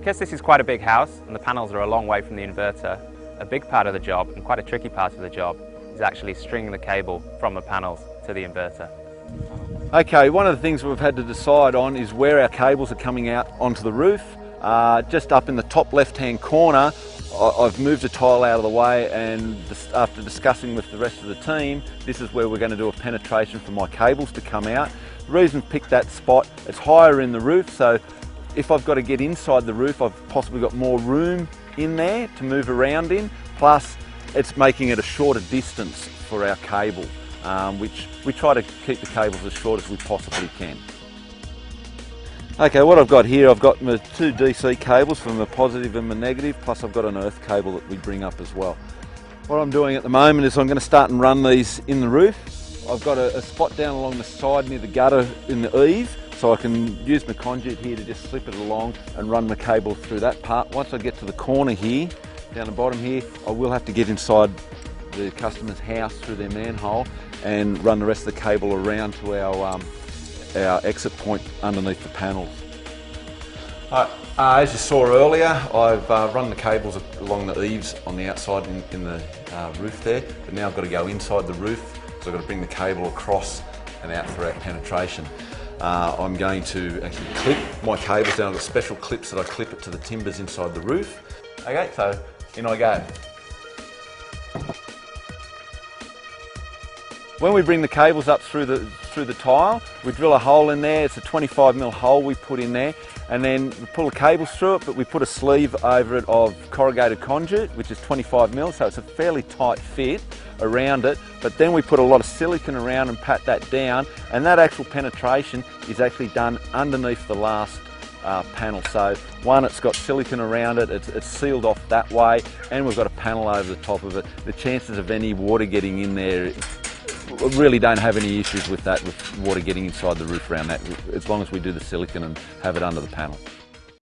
Because this is quite a big house and the panels are a long way from the inverter, a big part of the job, and quite a tricky part of the job, is actually stringing the cable from the panels to the inverter. Okay, one of the things we've had to decide on is where our cables are coming out onto the roof. Just up in the top left-hand corner, I've moved a tile out of the way, and after discussing with the rest of the team, this is where we're going to do a penetration for my cables to come out. The reason I've picked that spot, it's higher in the roof, so if I've got to get inside the roof, I've possibly got more room in there to move around in, plus it's making it a shorter distance for our cable, which we try to keep the cables as short as we possibly can. Okay, what I've got here, I've got my two DC cables from the positive and the negative, plus I've got an earth cable that we bring up as well. What I'm doing at the moment is I'm going to start and run these in the roof. I've got a spot down along the side near the gutter in the eave, so I can use my conduit here to just slip it along and run my cable through that part. Once I get to the corner here, down the bottom here, I will have to get inside the customer's house through their manhole and run the rest of the cable around to our exit point underneath the panels. As you saw earlier, I've run the cables along the eaves on the outside in the roof there, but now I've got to go inside the roof, so I've got to bring the cable across and out for our penetration. I'm going to actually clip my cables down. I've got special clips that I clip it to the timbers inside the roof. Okay, so in I go. When we bring the cables up through the tile, we drill a hole in there. It's a 25mm hole we put in there, and then we pull the cables through it, but we put a sleeve over it of corrugated conduit, which is 25mm, so it's a fairly tight fit around it. But then we put a lot of silicone around and pat that down, and that actual penetration is actually done underneath the last panel. So one, it's got silicone around it, it's sealed off that way, and we've got a panel over the top of it. The chances of any water getting in there, really don't have any issues with that, with water getting inside the roof around that, as long as we do the silicone and have it under the panel.